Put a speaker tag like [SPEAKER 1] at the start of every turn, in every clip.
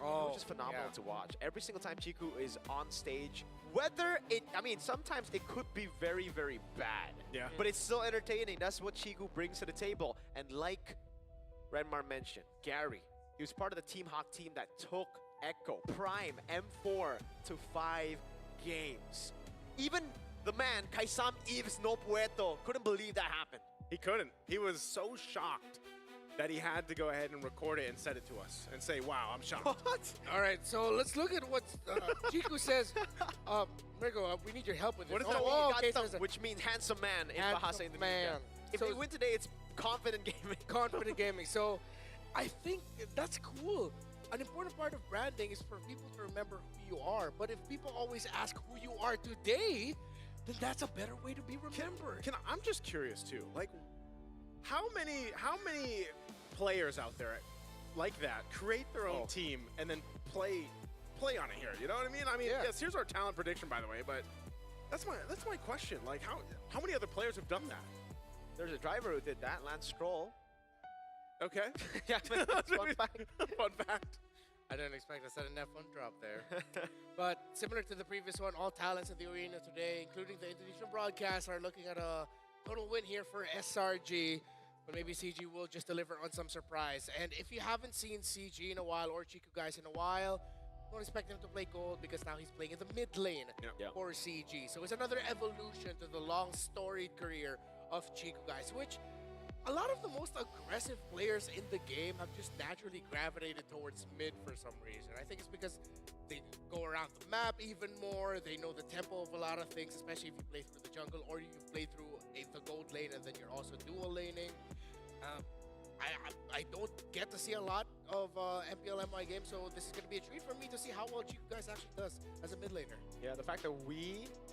[SPEAKER 1] which is phenomenal to watch. Every single time CIKU is on stage, whether it, I mean, sometimes it could be very, very bad.
[SPEAKER 2] Yeah.
[SPEAKER 1] But it's still entertaining. That's what CIKU brings to the table. And like Redmar mentioned, Gary, he was part of the Team Hawk team that took Echo, Prime, M4 to 5 games. Even the man, Kaisam Yves No Pueto, couldn't believe that happened.
[SPEAKER 2] He couldn't. He was so shocked that he had to go ahead and record it and send it to us and say, wow, I'm shocked.
[SPEAKER 1] What?
[SPEAKER 3] All right, so let's look at what CIKU says. Rico, we need your help with this.
[SPEAKER 1] What does that mean? Okay, which means handsome man in Bahasa Indonesia.
[SPEAKER 3] Man.
[SPEAKER 1] If
[SPEAKER 3] So-
[SPEAKER 1] they win today, it's confident gaming.
[SPEAKER 3] Confident gaming. So I think that's cool. An important part of branding is for people to remember who you are. But if people always ask who you are today, then that's a better way to be remembered.
[SPEAKER 2] I'm just curious too. Like, how many players out there like that create their own team and then play on it here? You know what I mean? I mean, yes. Here's our talent prediction, by the way. But that's my question. Like, how many other players have done that?
[SPEAKER 1] There's a driver who did that, Lance Stroll.
[SPEAKER 2] Okay.
[SPEAKER 1] Yeah, fun fact.
[SPEAKER 2] Fun fact.
[SPEAKER 3] I didn't expect a sudden F1 drop there. But similar to the previous one, all talents in the arena today, including the Indonesian broadcast, are looking at a total win here for SRG. But maybe CG will just deliver on some surprise. And if you haven't seen CG in a while or CIKU guys in a while, don't expect him to play gold because now he's playing in the mid lane for CG. So it's another evolution to the long storied career of CIKU guys, which a lot of the most aggressive players in the game have just naturally gravitated towards mid for some reason. I think it's because they go around the map even more. They know the tempo of a lot of things, especially if you play through the jungle or you play through the gold lane and then you're also dual laning. I don't get to see a lot of MPL MI games, so this is going to be a treat for me to see how well CIKU guys actually does as a mid laner.
[SPEAKER 1] Yeah, the fact that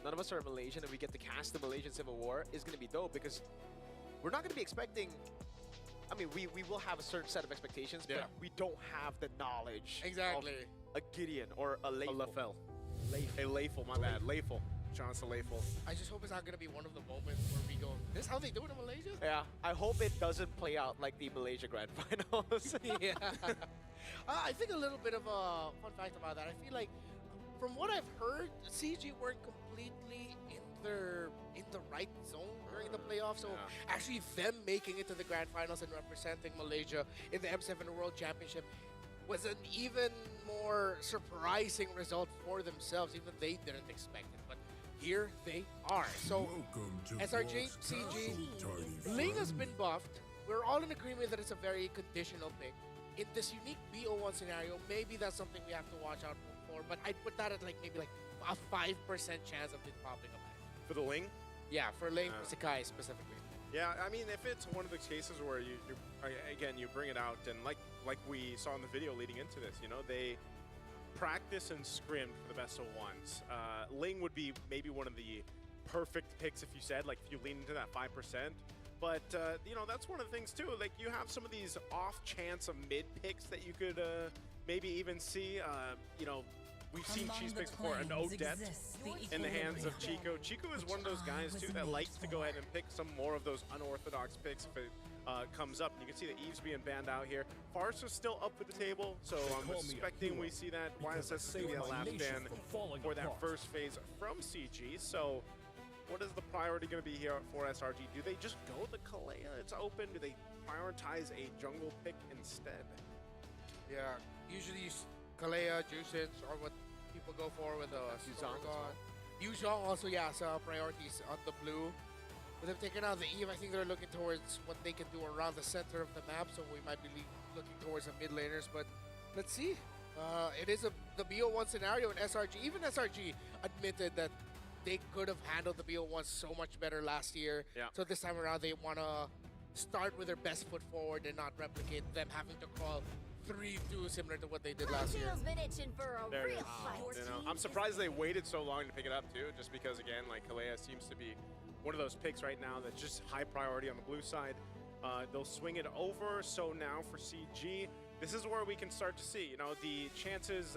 [SPEAKER 1] none of us are Malaysian and we get to cast the Malaysian Civil War is going to be dope because we're not going to be expecting, I mean, we will have a certain set of expectations, but we don't have the knowledge of a Gideon or a Lafel.
[SPEAKER 2] A Lafel, my bad. Lafel. Shout out to Lafel.
[SPEAKER 3] I just hope it's not going to be one of the moments where we go, this is how they do it in Malaysia?
[SPEAKER 1] Yeah, I hope it doesn't play out like the Malaysia Grand Finals.
[SPEAKER 3] I think a little bit of a fun fact about that. I feel like, from what I've heard, CG weren't completely in the right zone during the playoffs. So actually them making it to the Grand Finals and representing Malaysia in the M7 World Championship was an even more surprising result for themselves. Even they didn't expect it. But here they are. So SRG, CG, Ling has been buffed. We're all in agreement that it's a very conditional pick. In this unique BO1 scenario, maybe that's something we have to watch out for. But I'd put that at maybe a 5% chance of it popping up.
[SPEAKER 2] For the Ling?
[SPEAKER 3] Yeah, for Ling, for Sakai specifically.
[SPEAKER 2] Yeah, I mean, if it's one of the cases where you bring it out, and like we saw in the video leading into this, you know, they practice and scrimmed for the best of ones. Ling would be maybe one of the perfect picks if you said, like, if you lean into that 5%. But, you know, that's one of the things, too. Like, you have some of these off chance of mid picks that you could maybe even see, you know, we've seen cheese picks before, an Odette in the hands of CIKU. CIKU is one of those guys, too, that likes to go ahead and pick some more of those unorthodox picks if it comes up. And you can see the Eves being banned out here. Farce is still up for the table, so I'm expecting we see that YSS is going to be a last ban for that first phase from CG. So what is the priority going to be here for SRG? Do they just go the Kalea? It's open. Do they prioritize a jungle pick instead?
[SPEAKER 3] Yeah, usually Kalea, Juicens, or what people go for with
[SPEAKER 1] Yuzhong.
[SPEAKER 3] Yuzhong also, yeah, so priorities on the blue. With them taking out the Eve, I think they're looking towards what they can do around the center of the map, so we might be looking towards the mid laners, but let's see. It is the BO1 scenario in SRG. Even SRG admitted that they could have handled the BO1 so much better last year.
[SPEAKER 2] Yeah.
[SPEAKER 3] So this time around, they want to start with their best foot forward and not replicate them having to crawl 3-2 similar to what they did last year.
[SPEAKER 4] Been itching for a
[SPEAKER 2] there it
[SPEAKER 4] real
[SPEAKER 2] is.
[SPEAKER 4] fight.
[SPEAKER 2] You know, I'm surprised they waited so long to pick it up too, just because again, like Kalea seems to be one of those picks right now that's just high priority on the blue side. They'll swing it over. So now for CG, this is where we can start to see, you know, the chances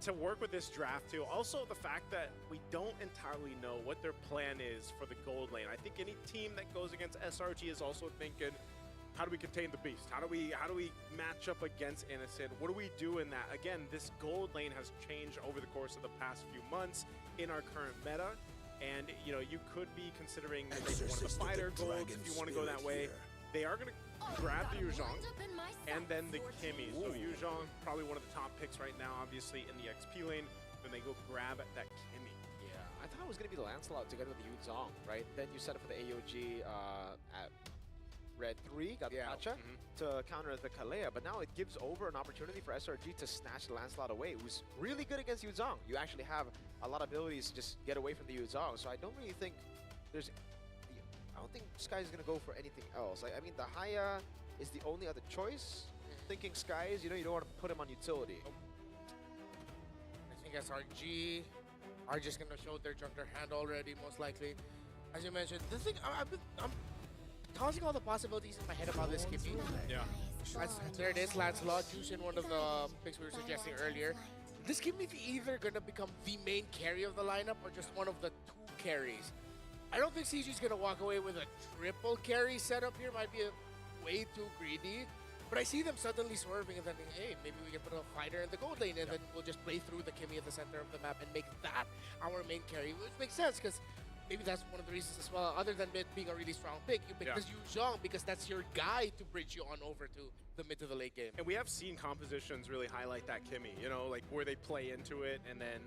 [SPEAKER 2] to work with this draft too. Also the fact that we don't entirely know what their plan is for the gold lane. I think any team that goes against SRG is also thinking, how do we contain the beast? How do we match up against Innocent? What do we do in that? Again, this gold lane has changed over the course of the past few months in our current meta. And, you know, you could be considering maybe one of the fighter golds if you want to go that way. They are going to grab the Yuzhong and then the Kimmy. So Yuzhong, probably one of the top picks right now, obviously, in the XP lane. Then they go grab that Kimmy.
[SPEAKER 1] Yeah, I thought it was going to be the Lancelot together with the Yuzhong, right? Then you set up for the AOG at Red 3, got the Gacha to counter the Kalea, but now it gives over an opportunity for SRG to snatch the Lancelot away, who's really good against Yuzhong. You actually have a lot of abilities to just get away from the Yuzhong, so I don't really think there's... I don't think Sky is going to go for anything else. Like, I mean, the Haya is the only other choice. Thinking Skies, you know, you don't want to put him on utility.
[SPEAKER 3] I think SRG are just going to show their jungler hand already, most likely. As you mentioned, the thing, I'm tossing all the possibilities in my head about this Kimmy.
[SPEAKER 2] Yeah.
[SPEAKER 3] There it is, Lancelot, Jushin, one of the picks we were suggesting earlier. This Kimmy is either going to become the main carry of the lineup or just one of the 2 carries. I don't think CG's going to walk away with a triple carry setup here. Might be way too greedy. But I see them suddenly swerving and thinking, hey, maybe we can put a fighter in the gold lane and then we'll just play through the Kimmy at the center of the map and make that our main carry, which makes sense because maybe that's one of the reasons as well. Other than it being a really strong pick, you pick this Yuzhong because that's your guy to bridge you on over to the mid to the late game.
[SPEAKER 2] And we have seen compositions really highlight that Kimmy, you know, like where they play into it and then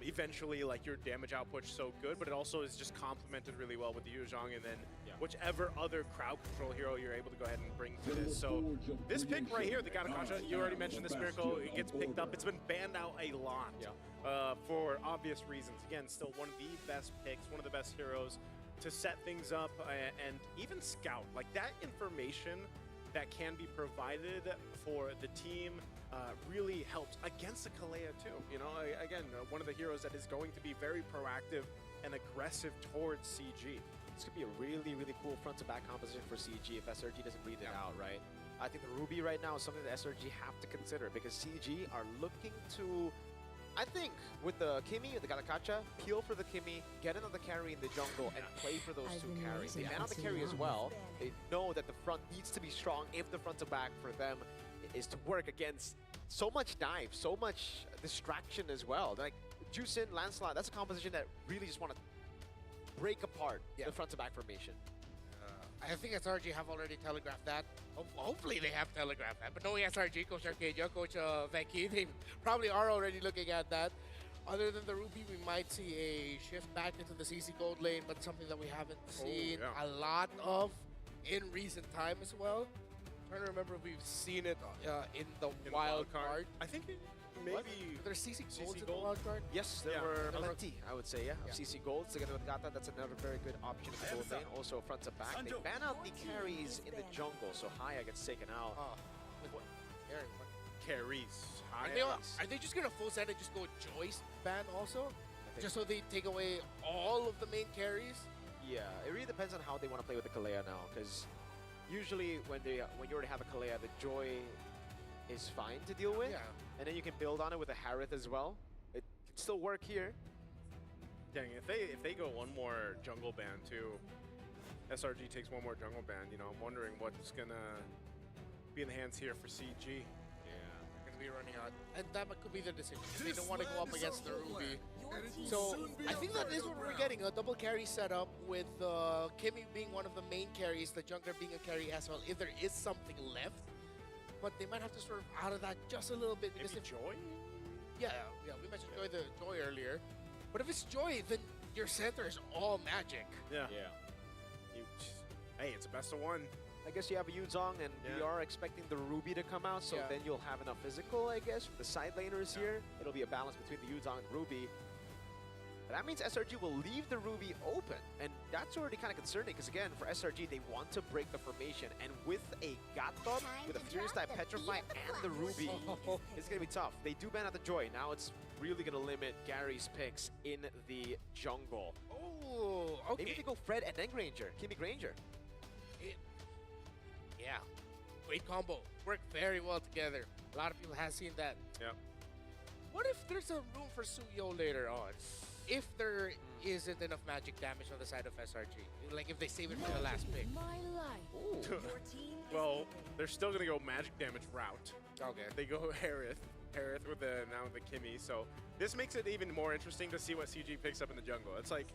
[SPEAKER 2] eventually like your damage output's so good, but it also is just complemented really well with the Yuzhong and then whichever other crowd control hero you're able to go ahead and bring to this. So this pick right here, the Gattacacha, you already mentioned this miracle, it gets picked up. It's been banned out a lot for obvious reasons. Again, still one of the best picks, one of the best heroes to set things up and even scout. Like that information that can be provided for the team really helps against the Kalea too. You know, again, one of the heroes that is going to be very proactive and aggressive towards CG.
[SPEAKER 1] This could be a really, really cool front-to-back composition for CG if SRG doesn't read it out, right? I think the Ruby right now is something that SRG have to consider because CG are looking to, I think, with the Kimmy, the Gattacacha, peel for the Kimmy, get another carry in the jungle, and play for those 2 carries. They ban out the carry as well. They know that the front needs to be strong if the front-to-back for them is to work against so much dive, so much distraction as well. Like, Jushin, Lancelot, that's a composition that really just want to break apart the front-to-back formation.
[SPEAKER 3] I think SRG have already telegraphed that. Hopefully they have telegraphed that. But knowing SRG, Coach Arcadia, Coach Veki, they probably are already looking at that. Other than the Ruby, we might see a shift back into the CC Gold lane, but something that we haven't seen a lot of in recent time as well. I'm trying to remember if we've seen it in the wild card.
[SPEAKER 2] I think maybe
[SPEAKER 3] there's CC Golds in the wild card.
[SPEAKER 1] Yes, there were plenty, I would say, of CC Golds together with Gata. That's another very good option in the gold lane. Also front to back. They ban out the carries in the jungle, so Haya gets taken out.
[SPEAKER 2] Carries.
[SPEAKER 3] Are they just gonna full set and just go Joyce ban also? Just so they take away all of the main carries?
[SPEAKER 1] Yeah, it really depends on how they want to play with the Kalea now, because usually when you already have a Kalea, the Joy is fine to deal with, and then you can build on it with a Harith as well. It can still work here.
[SPEAKER 2] Dang, if they go one more jungle ban too, SRG takes one more jungle ban, you know, I'm wondering what's gonna be in the hands here for CG.
[SPEAKER 3] Be running out, and that could be the decision. They don't want to go up against the Ruby. So I think that is what we're getting, a double carry setup with Kimmy being one of the main carries, the jungler being a carry as well, if there is something left. But they might have to sort of out of that just a little bit. Because
[SPEAKER 2] maybe Joy?
[SPEAKER 3] Yeah, we mentioned Joy earlier. But if it's Joy, then your center is all magic.
[SPEAKER 2] Yeah. Hey, it's a best of one.
[SPEAKER 1] I guess you have a Yuzhong, and we are expecting the Ruby to come out, so then you'll have enough physical, I guess, for the side laners here. It'll be a balance between the Yuzhong and Ruby. But that means SRG will leave the Ruby open, and that's already kind of concerning, because again, for SRG, they want to break the formation, and with a Gatot, with a Furious Type Petrify, and the Ruby, it's going to be tough. They do ban out the Joy. Now it's really going to limit Gary's picks in the jungle.
[SPEAKER 3] Oh, okay.
[SPEAKER 1] Maybe they go Fred and then Granger, Kimmy Granger.
[SPEAKER 3] Yeah, great combo. Work very well together. A lot of people have seen that.
[SPEAKER 2] Yeah.
[SPEAKER 3] What if there's a room for Suyo later on? if there isn't enough magic damage on the side of SRG. Like if they save it for the last pick.
[SPEAKER 2] Well, they're still going to go magic damage route.
[SPEAKER 3] Okay.
[SPEAKER 2] They go Harith with now the Kimmy. So this makes it even more interesting to see what CG picks up in the jungle. It's like,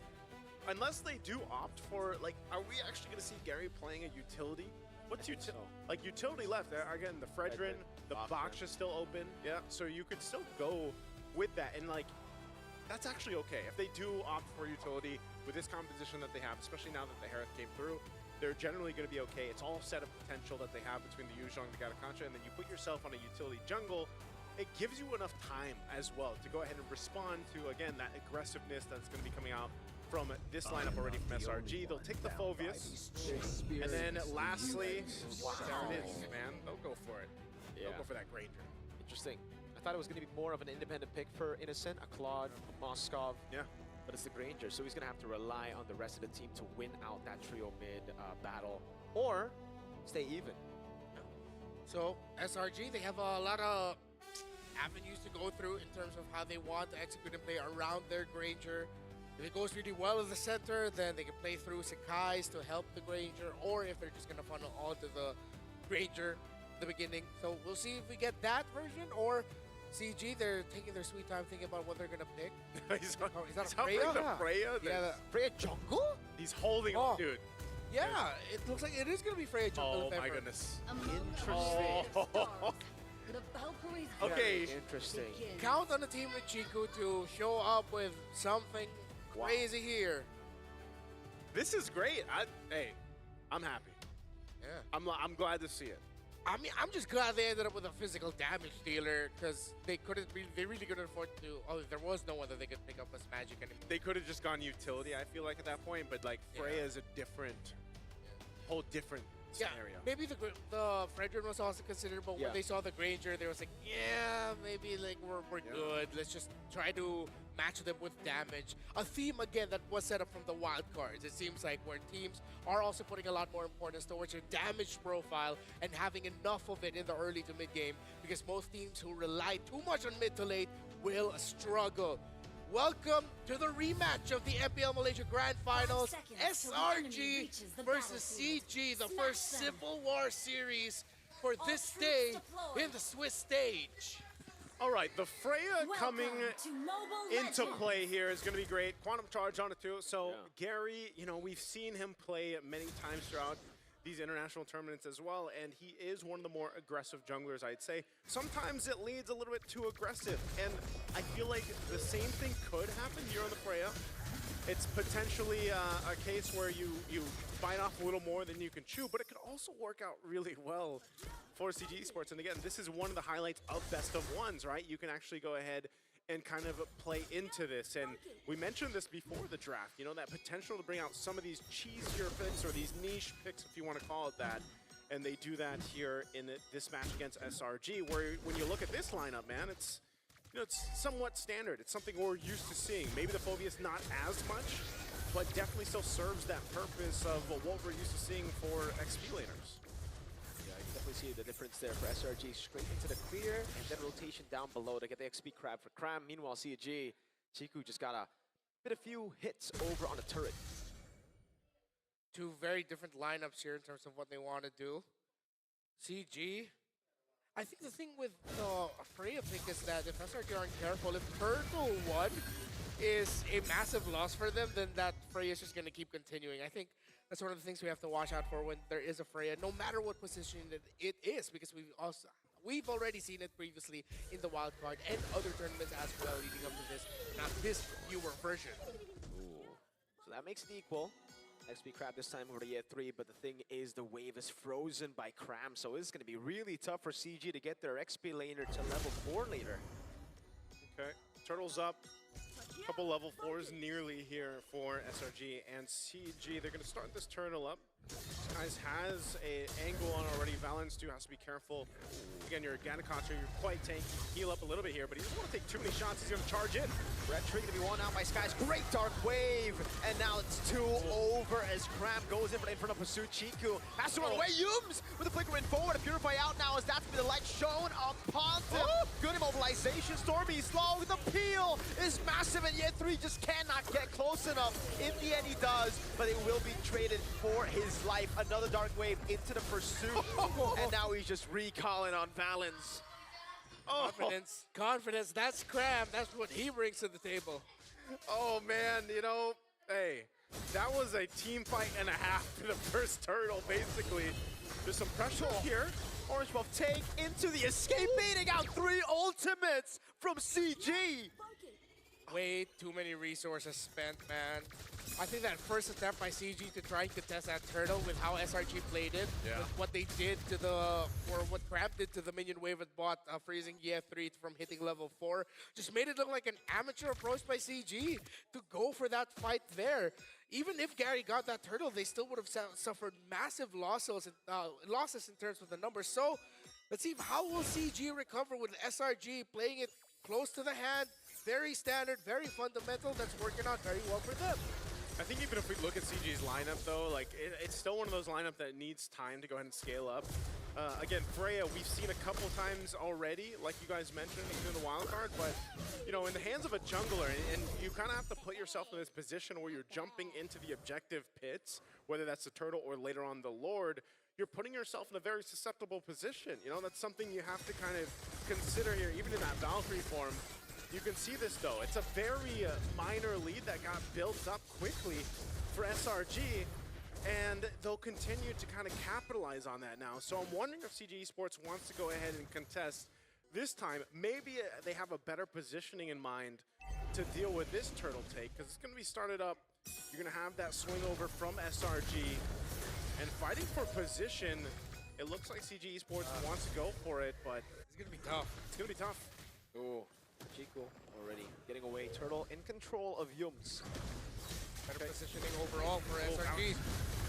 [SPEAKER 2] unless they do opt for, like, are we actually going to see Gary playing a utility? What's utility? Like, utility left. Again, the Fredrin, the box is still open. Yeah, so you could still go with that. And, like, that's actually okay. If they do opt for utility with this composition that they have, especially now that the Harith came through, they're generally going to be okay. It's all set of potential that they have between the Yuzhong, the Gatakancha, and then you put yourself on a utility jungle. It gives you enough time as well to go ahead and respond to, again, that aggressiveness that's going to be coming out from this lineup already from SRG. They'll take the Phoveus. And then lastly, there it is, man. They'll go for it. They'll go for that Granger.
[SPEAKER 1] Interesting. I thought it was going to be more of an independent pick for Innocent, a Claude, a Moskov.
[SPEAKER 2] Yeah.
[SPEAKER 1] But it's the Granger, so he's going to have to rely on the rest of the team to win out that trio mid battle or stay even.
[SPEAKER 3] So SRG, they have a lot of avenues to go through in terms of how they want to execute and play around their Granger. If it goes really well in the center, then they can play through SEKYSSS to help the Granger, or if they're just going to funnel all to the Granger at the beginning. So we'll see if we get that version, or CG, they're taking their sweet time thinking about what they're going to pick.
[SPEAKER 2] He's
[SPEAKER 3] that a Freya?
[SPEAKER 2] The Freya?
[SPEAKER 3] Yeah, the
[SPEAKER 1] Freya jungle?
[SPEAKER 2] He's holding him, dude.
[SPEAKER 3] Yeah, it looks like it is going to be Freya jungle.
[SPEAKER 2] Oh my goodness.
[SPEAKER 1] Interesting.
[SPEAKER 2] Oh. Okay.
[SPEAKER 1] Interesting.
[SPEAKER 3] Count on the team with CIKU to show up with something crazy here.
[SPEAKER 2] This is great. Hey, I'm happy.
[SPEAKER 3] Yeah.
[SPEAKER 2] I'm glad to see it.
[SPEAKER 3] I mean, I'm just glad they ended up with a physical damage dealer, because they really couldn't afford to. Oh, there was no one that they could pick up as magic anymore.
[SPEAKER 2] They could have just gone utility, I feel like, at that point, but like Freya is a different, whole different scenario.
[SPEAKER 3] Maybe the Fredrin was also considered, but when they saw the Granger, they was like, yeah, maybe like we're good. Let's just try to match them with damage. A theme again that was set up from the wild cards. It seems like where teams are also putting a lot more importance towards your damage profile and having enough of it in the early to mid game, because most teams who rely too much on mid to late will struggle. Welcome to the rematch of the MPL Malaysia Grand Finals. SRG versus CG, the first Civil War series for this day in the Swiss stage.
[SPEAKER 2] All right, the Freya coming into play here is going to be great. Quantum Charge on it too. So Gary, you know, we've seen him play many times throughout these international tournaments as well, and he is one of the more aggressive junglers, I'd say. Sometimes it leads a little bit too aggressive, and I feel like the same thing could happen here on the Freya. It's potentially a case where you bite off a little more than you can chew, but it could also work out really well for CG Esports. And again, this is one of the highlights of best of ones, right? You can actually go ahead and kind of play into this. And we mentioned this before the draft, you know, that potential to bring out some of these cheesier picks, or these niche picks, if you want to call it that. And they do that here in this match against SRG, where when you look at this lineup, man, it's, you know, it's somewhat standard. It's something we're used to seeing. Maybe the Phoveus not as much, but definitely still serves that purpose of what we're used to seeing for XP laners.
[SPEAKER 1] Yeah, you can definitely see the difference there for SRG. Straight into the clear, and then rotation down below to get the XP grab for Cram. Meanwhile, CG, CIKU just got a few hits over on the turret.
[SPEAKER 3] Two very different lineups here in terms of what they want to do. CG, I think the thing with the Freya pick is that if SRG aren't careful, if Turtle 1 is a massive loss for them, then that Freya is just going to keep continuing. I think that's one of the things we have to watch out for when there is a Freya, no matter what position it is, because we've already seen it previously in the wildcard and other tournaments as well leading up to this, not this newer version.
[SPEAKER 1] Ooh. So that makes it equal. XP Crab this time over to year 3, but the thing is the wave is frozen by Cram, so it's going to be really tough for CG to get their XP laner to level 4 later.
[SPEAKER 2] Okay, Turtle's up. Couple level 4s nearly here for SRG and CG. They're going to start this turtle up. Guys has an angle on already. Valens too has to be careful. Again, you're a Ganacontra, you're quite tanky. Heal up a little bit here, but he doesn't want to take too many shots. He's going to charge in.
[SPEAKER 1] Red Tree going to be won out by Skies. Great Dark Wave. And now it's 2 over as Cram goes in front of pursuit. CIKU has to run away. Yums with the flicker in forward. A Purify out now as that's going to be the light shown upon them. Good immobilization. stabilization. Stormy's low. The peel is massive, and yet 3 just cannot get close enough. In the end, he does, but it will be traded for his life. Another Dark Wave into the pursuit, and now he's just recalling on Valens.
[SPEAKER 3] Confidence, confidence. That's Cram. That's what he brings to the table.
[SPEAKER 2] Oh man, you know, hey, that was a team fight and a half for the first turtle, basically. There's some pressure here.
[SPEAKER 1] Orange Buff take into the escape, baiting out 3 ultimates from CG.
[SPEAKER 3] Way too many resources spent, man. I think that first attempt by CG to try and contest that turtle with how SRG played it, with what they did to the, or what Cram did to the minion wave at bot, freezing EF3 from hitting level 4, just made it look like an amateur approach by CG to go for that fight there. Even if Gary got that turtle, they still would have suffered massive losses in terms of the numbers. So let's see how will CG recover with SRG playing it close to the hand. Very standard, very fundamental. That's working out very well for them.
[SPEAKER 2] I think even if we look at CG's lineup, though, like it's still one of those lineup that needs time to go ahead and scale up. Again, Freya, we've seen a couple times already, like you guys mentioned, in the wild card. But you know, in the hands of a jungler, and you kind of have to put yourself in this position where you're jumping into the objective pits, whether that's the turtle or later on the Lord. You're putting yourself in a very susceptible position. You know, that's something you have to kind of consider here, even in that Valkyrie form. You can see this, though. It's a very minor lead that got built up quickly for SRG, and they'll continue to kind of capitalize on that now. So I'm wondering if CG Esports wants to go ahead and contest this time. Maybe they have a better positioning in mind to deal with this turtle take, because it's going to be started up. You're going to have that swing over from SRG, and fighting for position. It looks like CG Esports wants to go for it, but
[SPEAKER 3] it's going to be tough.
[SPEAKER 2] It's going to be tough.
[SPEAKER 1] Oh. CIKU already getting away. Turtle in control of Yums.
[SPEAKER 3] Better positioning overall for SRG.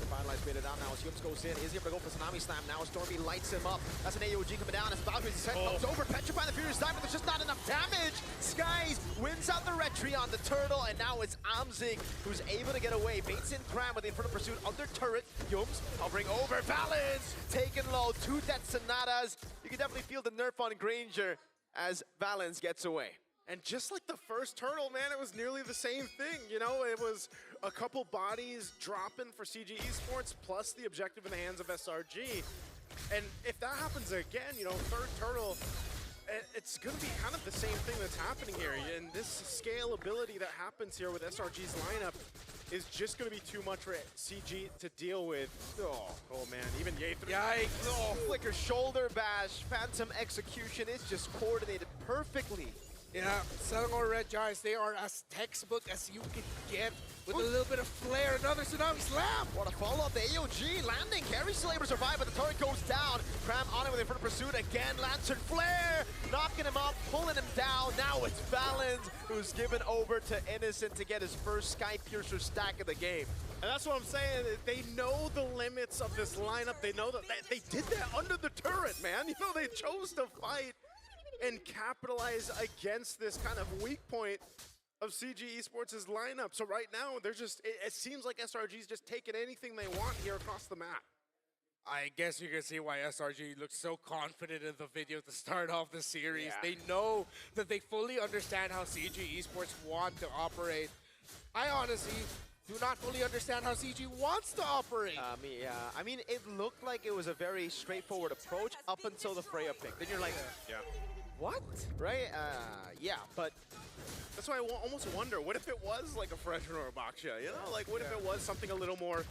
[SPEAKER 1] Revitalize baited out now as Yums goes in. Is he able to go for Tsunami Slam now as Stormy lights him up? That's an AOG coming down as Valkyrie's head comes over. Petrified the Furious Dive, but there's just not enough damage. Skys wins out the retry on the turtle, and now it's Amzig who's able to get away. Baits in Cram with the Inferno Pursuit under turret. Yums hovering over. Valens taken low. 2 Death Sonatas. You can definitely feel the nerf on Granger as Valens gets away.
[SPEAKER 2] And just like the first turtle, man, it was nearly the same thing. You know, it was a couple bodies dropping for CG Esports, plus the objective in the hands of SRG. And if that happens again, you know, third turtle, it's going to be kind of the same thing that's happening here. And this scalability that happens here with SRG's lineup is just going to be too much for CG to deal with. Oh man, even Yay.
[SPEAKER 1] Yikes. Oh, flicker shoulder bash. Phantom execution is just coordinated perfectly.
[SPEAKER 3] Yeah, Selangor Red Giants, they are as textbook as you can get with a little bit of flair. Another Tsunami Slam.
[SPEAKER 1] What a follow-up. The AOG landing. Carry still able to survive, but the turret goes down. Cram on it with Inferno Pursuit again. Lantern Flare, knocking him up, pulling him down. Now it's Valens who's given over to Innocent to get his first Sky Piercer stack of the game.
[SPEAKER 2] And that's what I'm saying. They know the limits of this lineup. They know that they did that under the turret, man. You know, they chose to fight and capitalize against this kind of weak point of CG Esports' lineup. So right now, they're just, it seems like SRG's just taking anything they want here across the map.
[SPEAKER 3] I guess you can see why SRG looks so confident in the video to start off the series.
[SPEAKER 1] Yeah.
[SPEAKER 3] They know that they fully understand how CG Esports want to operate. I honestly do not fully understand how CG wants to operate.
[SPEAKER 1] I mean, it looked like it was a very straightforward approach up until the Freya pick. Then you're like,
[SPEAKER 2] Yeah.
[SPEAKER 1] what? Right? Yeah, but
[SPEAKER 2] That's why I almost wonder, what if it was like a Freshen or a Baksha, you know? Like, what if it was something a little more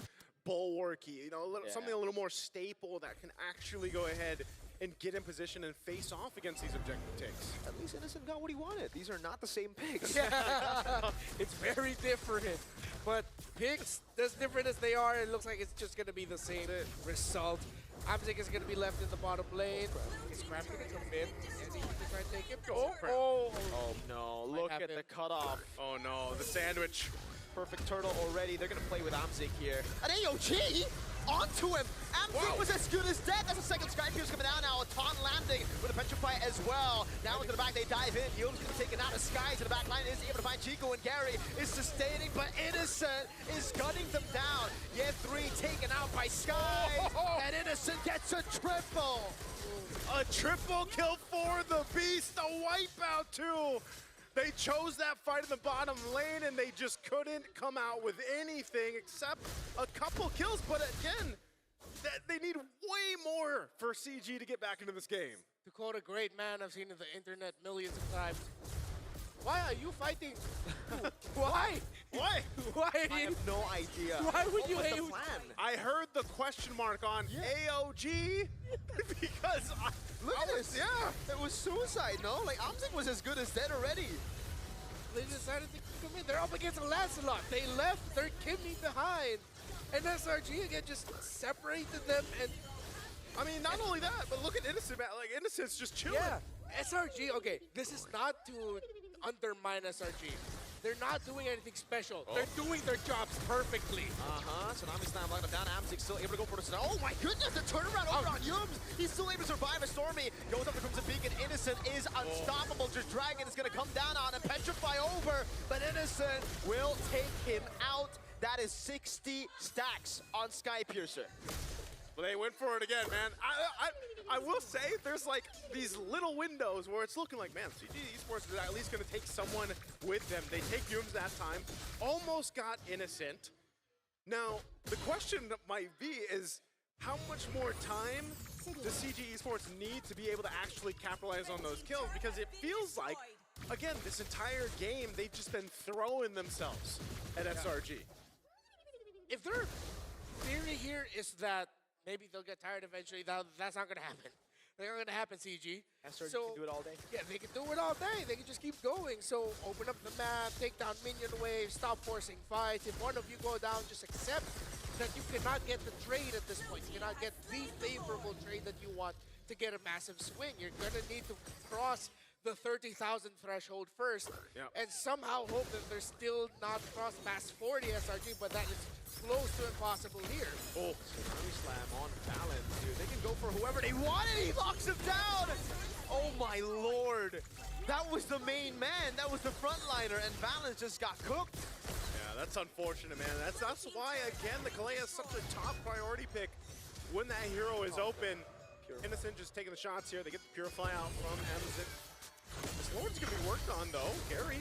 [SPEAKER 2] bulwarky, you know, something a little more staple that can actually go ahead and get in position and face off against these objective takes.
[SPEAKER 1] at least Innocent got what he wanted. These are not the same picks.
[SPEAKER 3] It's very different. But picks, as different as they are, it looks like it's just going to be the same result. Amzig is going to be left in the bottom lane. Is Cram going to commit? Is he going to try and take him?
[SPEAKER 1] Oh no, look at the cutoff.
[SPEAKER 2] Oh no, the sandwich.
[SPEAKER 1] Perfect turtle already. They're going to play with Amzig here. An AOG? onto him. Amzik was as good as dead. That's a second SEKYSSS coming down now. A taunt landing with a Petrify as well. Now into the back, they dive in. Yum's gonna take it out of Sky to the back line. Is able to find Chico, and Gary is sustaining, but Innocent is gunning them down. Yeah, 3 taken out by Sky, and Innocent gets a triple.
[SPEAKER 2] A triple kill for the Beast, a wipeout too. They chose that fight in the bottom lane and they just couldn't come out with anything except a couple kills. But again, they need way more for CG to get back into this game.
[SPEAKER 3] To quote a great man I've seen on the internet millions of times, why are you fighting? Why?
[SPEAKER 2] Why?
[SPEAKER 3] Why are
[SPEAKER 1] I
[SPEAKER 3] you?
[SPEAKER 1] have no idea.
[SPEAKER 3] Why would you
[SPEAKER 1] What was
[SPEAKER 3] hate?
[SPEAKER 1] the plan?
[SPEAKER 2] I heard the question mark on AOG because
[SPEAKER 1] Look at
[SPEAKER 2] I
[SPEAKER 1] this.
[SPEAKER 2] yeah.
[SPEAKER 1] It was suicide, no? Like, Amzik was as good as dead already.
[SPEAKER 3] They decided to come in. They're up against a Lancelot. They left their Kimmy behind. And SRG again just separated them. And
[SPEAKER 2] I mean, not only that, but look at Innocent, man. Like, Innocent's just chilling.
[SPEAKER 3] yeah, SRG, okay, this is not to undermine SRG. They're not doing anything special. They're doing their jobs perfectly.
[SPEAKER 1] Tsunami Slam locked him down. Amzik still able to go for the Oh my goodness, the turnaround over on Yums. He's still able to survive a Stormy. Goes up the Crimson Beacon. Innocent is unstoppable. Just Dragon is going to come down on him. Petrify over, but Innocent will take him out. That is 60 stacks on Skypiercer.
[SPEAKER 2] But they went for it again, man. I will say there's like these little windows where it's looking like, man, CG Esports is at least going to take someone with them. They take Yums that time. Almost got Innocent. Now, the question that might be is how much more time does CG Esports need to be able to actually capitalize on those kills? Because it feels like, again, this entire game, they've just been throwing themselves at SRG.
[SPEAKER 3] If their theory here is that maybe they'll get tired eventually, that's not going to happen. That's not going to happen, CG.
[SPEAKER 1] SRG can do it all day.
[SPEAKER 3] Yeah, they can do it all day. They can just keep going. So open up the map, take down minion waves, stop forcing fights. If one of you go down, just accept that you cannot get the trade at this point. You cannot get the favorable trade that you want to get a massive swing. You're going to need to cross the 30,000 threshold first and somehow hope that they're still not crossed past 40 SRG, but that is close to impossible here.
[SPEAKER 1] Tsunami Slam on balance, dude. They can go for whoever they want, and he locks him down! Oh my lord! That was the main man. That was the frontliner, and Balance just got cooked.
[SPEAKER 2] Yeah, that's unfortunate, man. That's why, again, the Kalei is such a top priority pick when that hero is open. Innocent just taking the shots here. They get the Purify out from Amzik. This Lord's going to be worked on, though. Gary.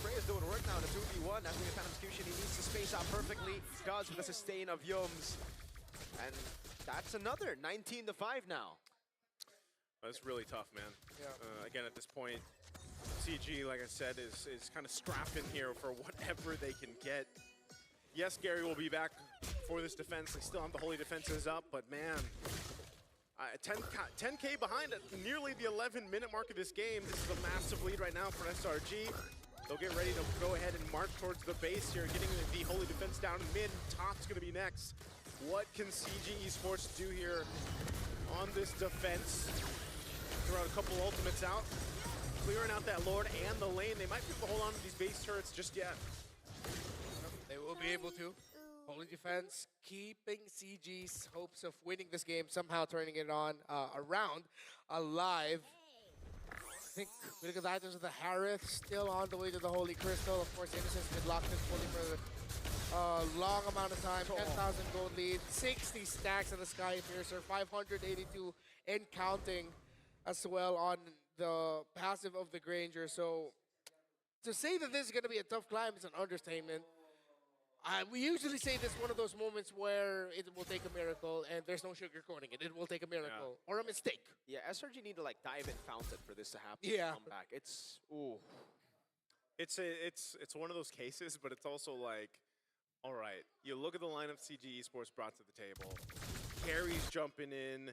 [SPEAKER 1] Freya's doing work now in a 2v1. That's going to be Phantom Execution. He needs to space out perfectly. Does with the sustain of Yums. And that's another 19-5 now.
[SPEAKER 2] That's really tough, man.
[SPEAKER 3] Yeah.
[SPEAKER 2] Again, at this point, CG, like I said, is kind of strapping here for whatever they can get. Yes, Gary will be back for this defense. They still have the Holy Defenses up, but man, 10K behind at nearly the 11-minute mark of this game. This is a massive lead right now for SRG. They'll get ready to go ahead and march towards the base here, getting the Holy Defense down in mid. Top's going to be next. What can CG Esports do here on this defense? Throw out a couple ultimates out, clearing out that Lord and the lane. They might be able to hold on to these base turrets just yet.
[SPEAKER 3] They will be able to. Holy Defense keeping CG's hopes of winning this game, somehow turning it on around alive. I think critical items of the Harith still on the way to the Holy Crystal. Of course, Innocent's been locked in fully for a long amount of time. 10,000 gold lead, 60 stacks on the Skypiercer, 582 and counting as well on the passive of the Granger. So to say that this is going to be a tough climb is an understatement. We usually say this is one of those moments where it will take a miracle and there's no sugarcoating it. It will take a miracle or a mistake.
[SPEAKER 1] Yeah, SRG need to like dive in fountain for this to happen.
[SPEAKER 3] Yeah.
[SPEAKER 1] Come back. It's ooh.
[SPEAKER 2] It's one of those cases, but it's also like, all right, you look at the lineup CG Esports brought to the table. Gary's jumping in,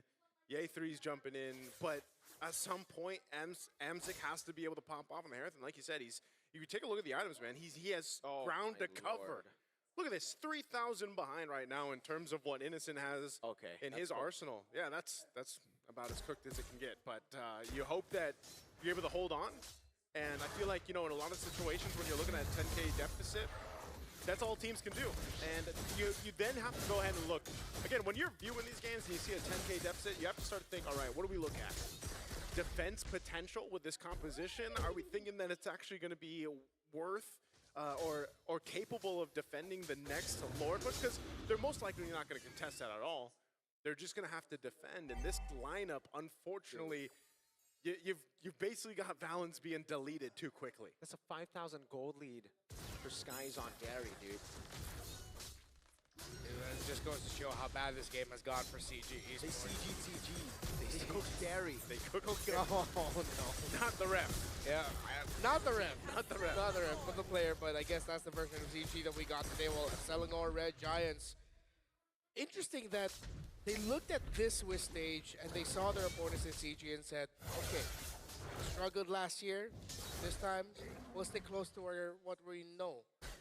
[SPEAKER 2] Ye3's jumping in, but at some point, Amzik has to be able to pop off on the Harith. And like you said, you take a look at the items, man. He has ground to cover.
[SPEAKER 1] Lord.
[SPEAKER 2] Look at this, 3,000 behind right now in terms of what Innocent has in his arsenal. Yeah, that's about as cooked as it can get. But you hope that you're able to hold on. And I feel like, you know, in a lot of situations when you're looking at 10K deficit, That's all teams can do. And you then have to go ahead and look. Again, when you're viewing these games and you see a 10K deficit, you have to start to think, all right, what do we look at? Defense potential with this composition? Are we thinking that it's actually going to be worth or capable of defending the next Lord push? Because they're most likely not going to contest that at all. They're just going to have to defend. And this lineup, unfortunately, you've basically got Valens being deleted too quickly.
[SPEAKER 1] That's a 5,000 gold lead for Skies on Gary, dude.
[SPEAKER 3] It just goes to show how bad this game has gone for CG
[SPEAKER 1] They
[SPEAKER 3] Esports.
[SPEAKER 1] CG. They cooked Gary.
[SPEAKER 2] They cook
[SPEAKER 3] Oh, no.
[SPEAKER 2] not the ref.
[SPEAKER 3] Yeah, not the ref.
[SPEAKER 2] Not the ref.
[SPEAKER 3] Not the ref, but the player. But I guess that's the version of CG that we got today. Well, Selangor Red Giants. Interesting that they looked at this Swiss stage and they saw their opponents in CG and said, okay, struggled last year. This time, we'll stay close to what we know.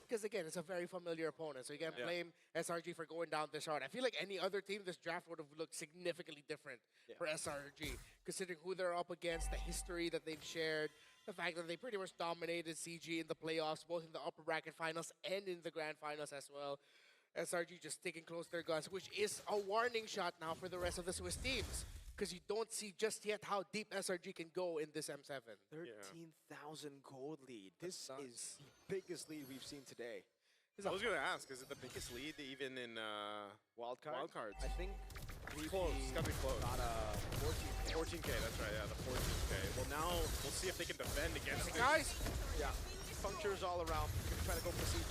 [SPEAKER 3] Because again, it's a very familiar opponent, so you can't blame SRG for going down this hard. I feel like any other team, this draft would have looked significantly different for SRG, considering who they're up against, the history that they've shared, the fact that they pretty much dominated CG in the playoffs, both in the upper bracket finals and in the grand finals as well. SRG just sticking close to their guns, which is a warning shot now for the rest of the Swiss teams, because you don't see just yet how deep SRG can go in this M7.
[SPEAKER 1] 13,000 gold lead. This is the biggest lead we've seen today.
[SPEAKER 2] I was going to ask, is it the biggest lead even in wildcards?
[SPEAKER 1] I think
[SPEAKER 2] Close. It's got to be close.
[SPEAKER 1] got a 14K.
[SPEAKER 2] 14K, that's right, yeah, the 14K. Well, now we'll see if they can defend against this.
[SPEAKER 3] Guys,
[SPEAKER 1] Yeah. Punctures all around. Gonna try to go for siege.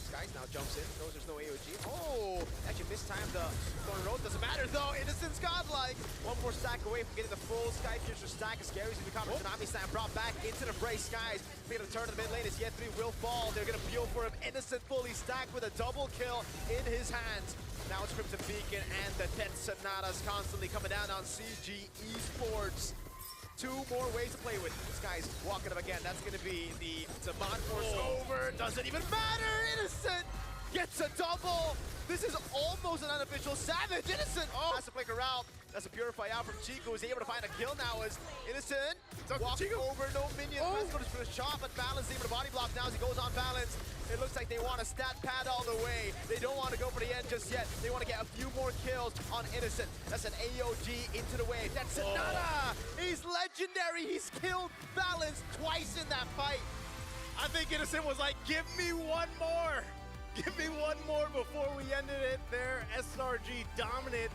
[SPEAKER 1] Skies now jumps in, knows there's no AOG. Oh, actually mistimed the corner road. Doesn't matter though. Innocent's godlike. One more stack away from getting the full Sky Piercer stack. As Gary's gonna become a Tsunami Slam brought back into the fray. Skies being to turn to the mid lane. As yet 3 will fall. They're gonna peel for him. Innocent fully stacked with a double kill in his hands. Now it's Crimson Beacon and the Death Sonatas constantly coming down on CG Esports. 2 more ways to play with. This guy's walking up again. That's going to be the Zaman Force over. Doesn't even matter. Innocent gets a double. This is almost an unofficial Savage. Innocent has to flicker out. That's a Purify out from CIKU, who's able to find a kill now as Innocent walks over, no minions. Let's go for the shot, but Balance able to body block now as he goes on Balance. It looks like they want a stat pad all the way. They don't want to go for the end just yet. They want to get a few more kills on Innocent. That's an AOG into the wave. That's Sonata. He's legendary. He's killed Balance twice in that fight.
[SPEAKER 2] I think Innocent was like, give me one more. Give me one more before we ended it there. SRG dominant